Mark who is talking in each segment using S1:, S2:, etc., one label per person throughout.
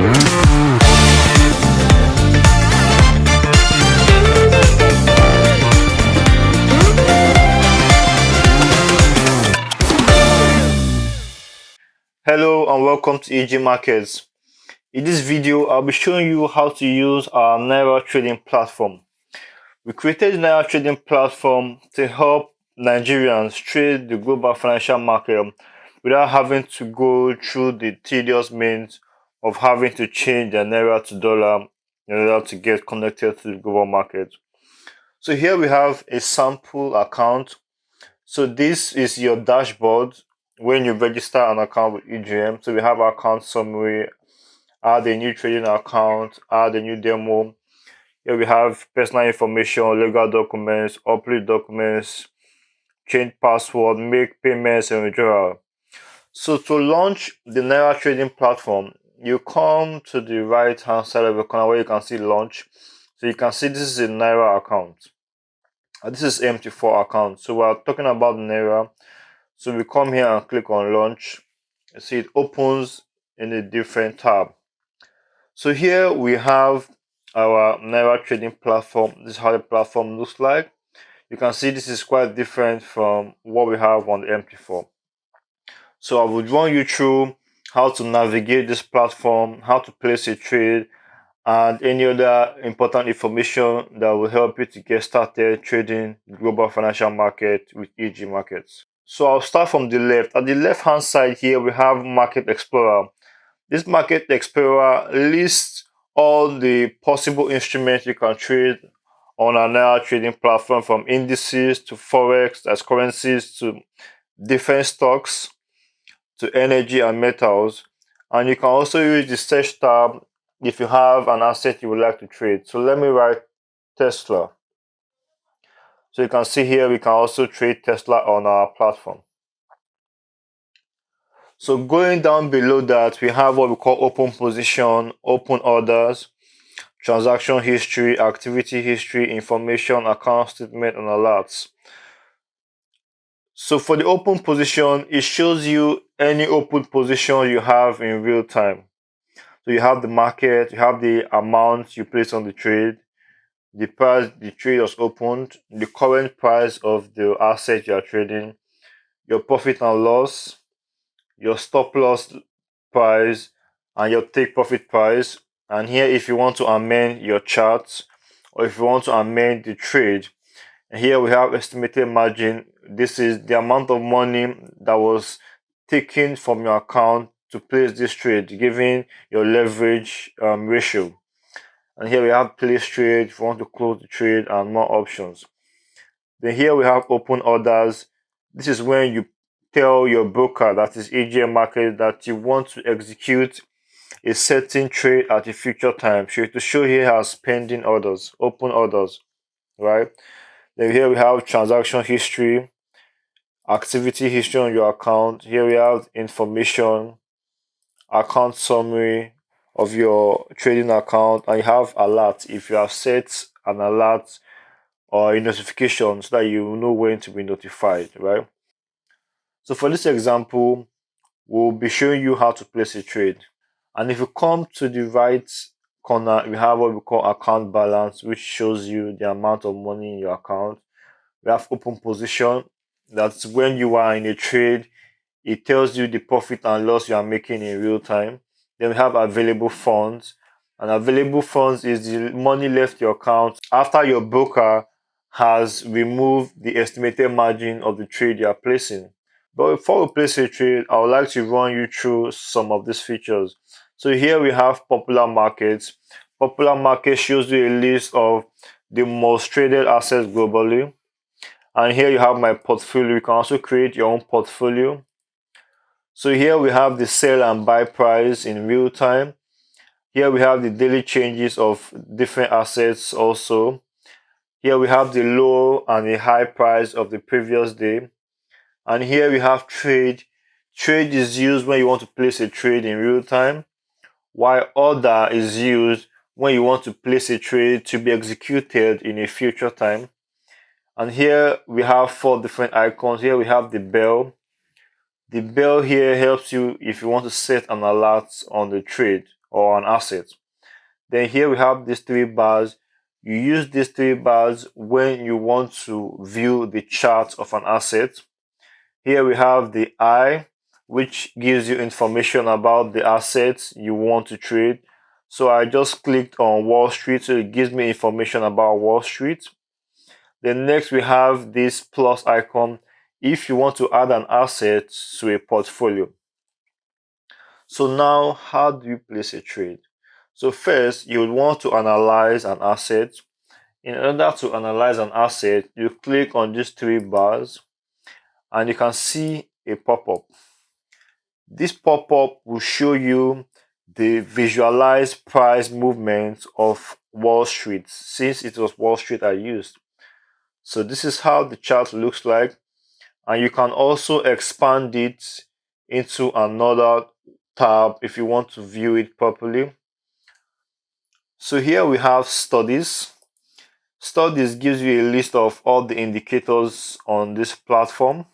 S1: Hello and welcome to Egmarkets. In this video, I'll be showing you how to use our Naira trading platform. We created the Naira trading platform to help Nigerians trade the global financial market without having to go through the tedious means of having to change their Naira to dollar in order to get connected to the global market. So here we have a sample account. So this is your dashboard when you register an account with EGM. So we have our account summary, add a new trading account, add a new demo. Here we have personal information, legal documents, upload documents, change password, make payments, and withdrawal. So to launch the Naira trading platform, you come to the right hand side of the corner where you can see launch. So you can see this is a Naira account. This is MT4 account. So we're talking about Naira. So we come here and click on launch. You see it opens in a different tab. So here we have our Naira trading platform. This is how the platform looks like. You can see this is quite different from what we have on the MT4. So I would run you through how to navigate this platform, how to place a trade, and any other important information that will help you to get started trading the global financial market with Egmarkets. So I'll start from the left. At the left hand side here, we have Market Explorer. This Market Explorer lists all the possible instruments you can trade on our Naira trading platform, from indices to Forex, as currencies, to different stocks, to energy and metals. And you can also use the search tab if you have an asset you would like to trade. So let me write Tesla. So you can see here we can also trade Tesla on our platform. So going down below that, we have what we call open position, open orders, transaction history, activity history, information, account statement, and alerts. So for the open position, it shows you any open position you have in real time. So you have the market, you have the amount you place on the trade, the price the trade was opened, the current price of the asset you are trading, your profit and loss, your stop loss price, and your take profit price. And here, if you want to amend your charts or if you want to amend the trade, and here we have estimated margin. This is the amount of money that was taken from your account to place this trade, given your leverage ratio. And here we have place trade if you want to close the trade, and more options. Then here we have open orders. This is when you tell your broker, that is Egmarkets, that you want to execute a certain trade at a future time. So to show here as pending orders, open orders, right? Then here we have transaction history, activity history on your account. Here we have information, account summary of your trading account, and you have alert if you have set an alert or a notification so that you know when to be notified, right? So for this example, we'll be showing you how to place a trade. And if you come to the right corner, we have what we call account balance, which shows you the amount of money in your account. We have open position. That's when you are in a trade, it tells you the profit and loss you are making in real time. Then we have available funds. And available funds is the money left in your account after your broker has removed the estimated margin of the trade you are placing. But before we place a trade, I would like to run you through some of these features. So here we have popular markets. Popular market shows you a list of the most traded assets globally. And here you have my portfolio. You can also create your own portfolio. So here we have the sell and buy price in real time. Here we have the daily changes of different assets also. Here we have the low and the high price of the previous day. And here we have trade. Trade is used when you want to place a trade in real time, while order is used when you want to place a trade to be executed in a future time. And here we have 4 different icons. Here we have the bell. The bell here helps you if you want to set an alert on the trade, or an asset. Then here we have these three bars. You use these three bars when you want to view the chart of an asset. Here we have the I, which gives you information about the assets you want to trade. So I just clicked on Wall Street, so it gives me information about Wall Street. Then next we have this plus icon if you want to add an asset to a portfolio. So now, how do you place a trade? So first, you would want to analyze an asset. In order to analyze an asset, you click on these three bars and you can see a pop-up. This pop-up will show you the visualized price movement of Wall Street, since it was Wall Street I used. So this is how the chart looks like, and you can also expand it into another tab if you want to view it properly. So here we have studies. Studies gives you a list of all the indicators on this platform.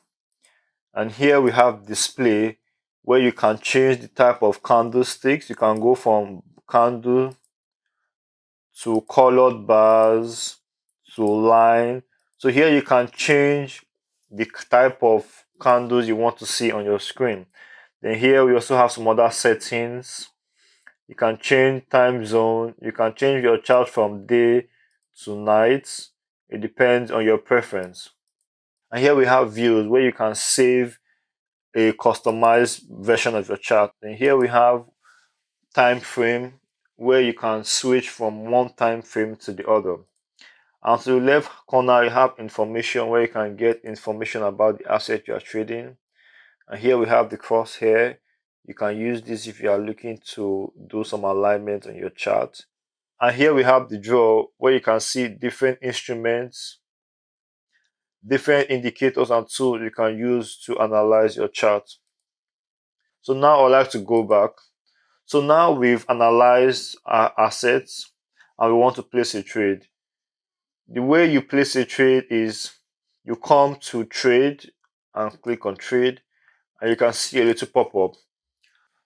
S1: And here we have display, where you can change the type of candlesticks. You can go from candle to colored bars to line. So here you can change the type of candles you want to see on your screen. Then here we also have some other settings. You can change time zone. You can change your chart from day to night. It depends on your preference. And here we have views, where you can save a customized version of your chart. And here we have time frame, where you can switch from one time frame to the other. And to the left corner, you have information, where you can get information about the asset you are trading. And here we have the crosshair. You can use this if you are looking to do some alignment on your chart. And here we have the draw, where you can see different instruments, different indicators and tools you can use to analyze your chart. So now I'd like to go back. So now we've analyzed our assets and we want to place a trade. The way you place a trade is you come to trade and click on trade, and you can see a little pop-up.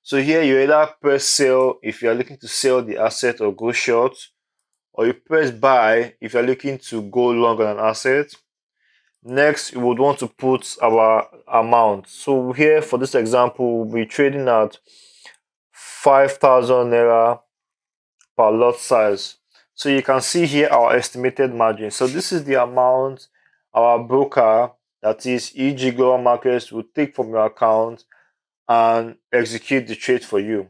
S1: So here you either press sell if you are looking to sell the asset or go short, or you press buy if you are looking to go long on an asset. Next, you would want to put our amount. So here for this example, we'll be trading at 5,000 Naira per lot size. So you can see here our estimated margin. So this is the amount our broker, that is e.g. Egmarkets, will take from your account and execute the trade for you.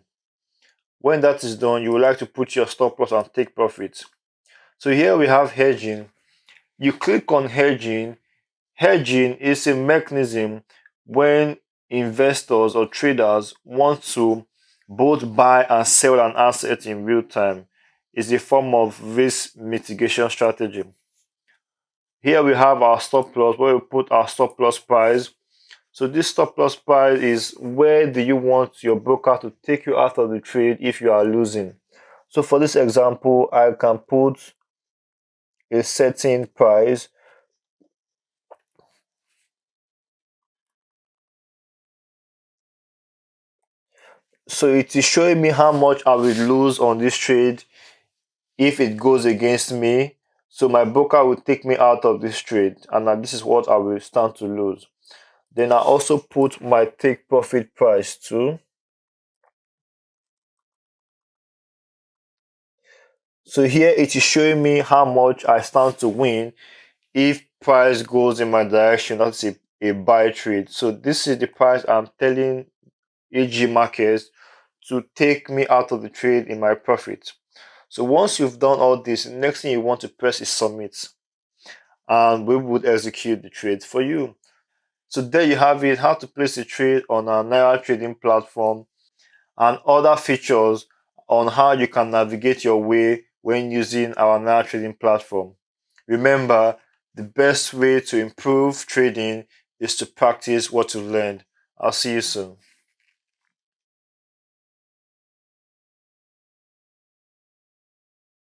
S1: When that is done, you would like to put your stop loss and take profit. So here we have hedging. You click on hedging. Hedging is a mechanism when investors or traders want to both buy and sell an asset in real time. It's a form of risk mitigation strategy. Here we have our stop loss, where we put our stop loss price. So this stop loss price is where do you want your broker to take you out of the trade if you are losing. So for this example, I can put a certain price. So it is showing me how much I will lose on this trade if it goes against me. So my broker will take me out of this trade, and this is what I will stand to lose. Then I also put my take profit price too. So here it is showing me how much I stand to win if price goes in my direction. That's a buy trade. So this is the price I'm telling Egmarkets to take me out of the trade in my profit. So once you've done all this, the next thing you want to press is submit, and we would execute the trade for you. So there you have it, how to place a trade on our Naira trading platform, and other features on how you can navigate your way when using our Naira trading platform. Remember, the best way to improve trading is to practice what you've learned. I'll see you soon.